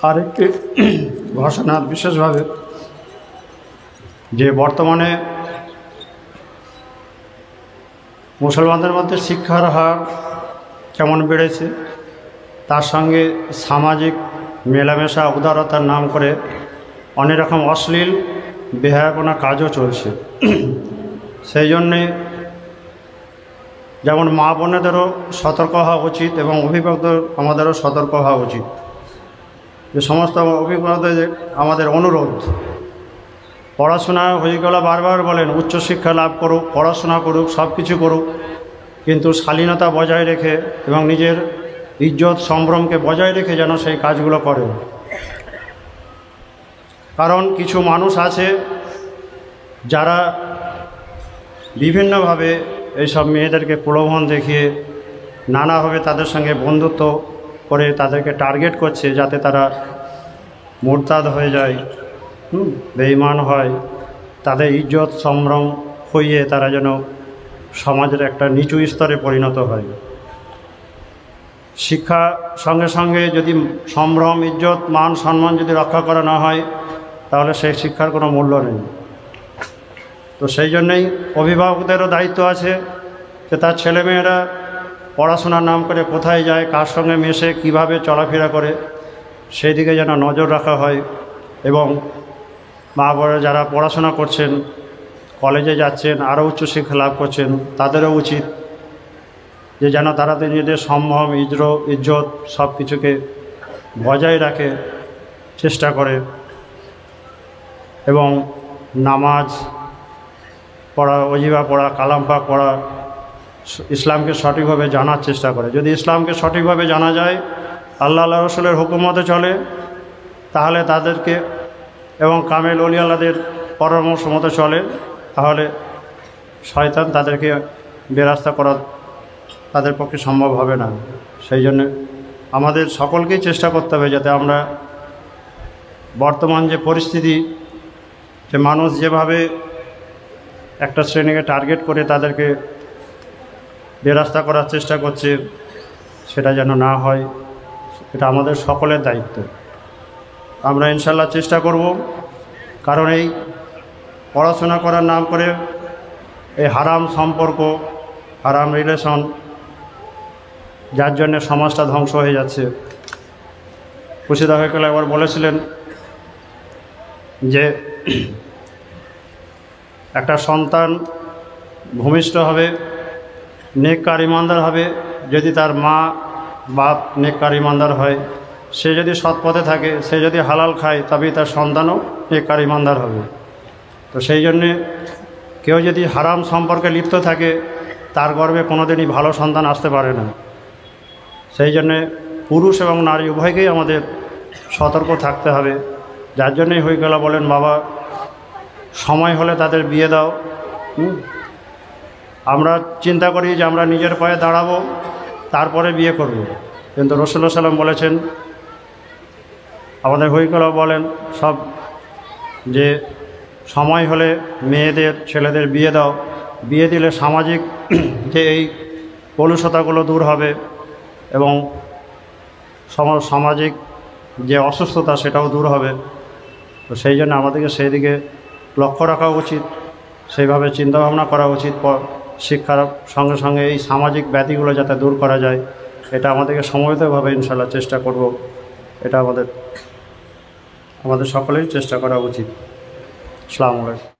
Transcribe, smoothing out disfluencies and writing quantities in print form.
আরেকটি ঘোষণা বিশেষভাবে যে বর্তমানে মুসলমানদের মধ্যে শিক্ষার হার কেমন বেড়েছে, তার সঙ্গে সামাজিক মেলামেশা উদারতার নাম করে অনেক রকম অশ্লীল বেহায়াপনা কাজও চলছে। সেই জন্যে যেমন মা বোনেদেরও সতর্ক হওয়া উচিত এবং অভিভাবকদের আমাদেরও সতর্ক হওয়া উচিত। যে সমস্ত অভিভাবকদের আমাদের অনুরোধ, পড়াশোনা হয়ে গেলে বারবার বলেন উচ্চশিক্ষা লাভ করুক, পড়াশোনা করুক, সব কিছু করুক, কিন্তু শালীনতা বজায় রেখে এবং নিজের ইজ্জত সম্ভ্রমকে বজায় রেখে যেন সেই কাজগুলো করে। কারণ কিছু মানুষ আছে যারা বিভিন্নভাবে এইসব মেয়েদেরকে প্রলোভন দেখিয়ে নানাভাবে তাদের সঙ্গে বন্ধুত্ব করে তাদেরকে টার্গেট করছে, যাতে তারা মুরতাদ হয়ে যায়, বেঈমান হয়, তাদের ইজ্জত সম্ভ্রম হইয়ে তারা যেন সমাজের একটা নিচু স্তরে পরিণত হয়। শিক্ষা সঙ্গে সঙ্গে যদি সম্ভ্রম, ইজ্জত, মান, সম্মান যদি রক্ষা করা না হয়, তাহলে সেই শিক্ষার কোনো মূল্য নেই। তো সেই জন্যেই অভিভাবকদেরও দায়িত্ব আছে যে তার ছেলেমেয়েরা পড়াশোনার নাম করে কোথায় যায়, কার সঙ্গে মেশে, কিভাবে চলাফেরা করে, সেই দিকে যেন নজর রাখা হয়। এবং মা বাবা যারা পড়াশোনা করছেন, কলেজে যাচ্ছেন, আরও উচ্চশিক্ষা লাভ করছেন, তাদেরও উচিত যে যেন তারা নিজেদের সম্ভ্রম, ইজ্জত সব কিছুকে বজায় রাখে, চেষ্টা করে এবং নামাজ পড়া, ওজিফা পড়া, কালাম পাক পড়া, ইসলামকে সঠিকভাবে জানার চেষ্টা করে। যদি ইসলামকে সঠিকভাবে জানা যায়, আল্লাহ রসুলের হুকুমতে চলে, তাহলে তাদেরকে এবং কামেল ওলিয়াল্লাদের পরামর্শ মতো চলে, তাহলে শয়তান তাদেরকে বেরাস্তা করা তাদের পক্ষে সম্ভব হবে না। সেই জন্য আমাদের সকলকেই চেষ্টা করতে হবে যাতে আমরা বর্তমান যে পরিস্থিতি, যে মানুষ যেভাবে একটা শ্রেণীকে টার্গেট করে তাদেরকে বেরাস্তা করার চেষ্টা করছে, সেটা যেন না হয়। এটা আমাদের সকলের দায়িত্ব। আমরা ইনশাল্লাহ চেষ্টা করব, কারণ এই পড়াশোনা করার নাম করে এই হারাম সম্পর্ক, হারাম রিলেশন, যার জন্যে সমাজটা ধ্বংস হয়ে যাচ্ছে। খুশিদা হয়ে গেলে একবার বলেছিলেন যে একটা সন্তান ভূমিষ্ঠ হবে, নেককার ইমানদার হবে যদি তার মা বাপ নেককার ইমানদার হয়। সে যদি সৎ পথে থাকে, সে যদি হালাল খায়, তবেই তার সন্তানও নেককার ইমানদার হবে। তো সেই জন্যে কেউ যদি হারাম সম্পর্কে লিপ্ত থাকে, তার গর্ভে কোনোদিনই ভালো সন্তান আসতে পারে না। সেই জন্যে পুরুষ এবং নারী উভয়কেই আমাদের সতর্ক থাকতে হবে। যার জন্যই হয়ে গেল বলেন, বাবা সময় হলে তাদের বিয়ে দাও। আমরা চিন্তা করি যে আমরা নিজের পায়ে দাঁড়াবো, তারপরে বিয়ে করব, কিন্তু রাসূলুল্লাহ সাল্লাল্লাহু আলাইহি ওয়াসাল্লাম বলেছেন, আমাদের হইকলা বলেন সব, যে সময় হলে মেয়েদের, ছেলেদের বিয়ে দাও। বিয়ে দিলে সামাজিক যে এই কলুষতাগুলো দূর হবে এবং সামাজিক যে অসুস্থতা সেটাও দূর হবে। তো সেই জন্য আমাদেরকে সেই দিকে লক্ষ্য রাখা উচিত, সেইভাবে চিন্তাভাবনা করা উচিত। শিক্ষার সঙ্গে সঙ্গে এই সামাজিক ব্যাধিগুলো যাতে দূর করা যায়, এটা আমাদেরকে সমবেতভাবে ইনশাআল্লাহ চেষ্টা করব। এটা আমাদের সকলেই চেষ্টা করা উচিত। আসসালামু আলাইকুম।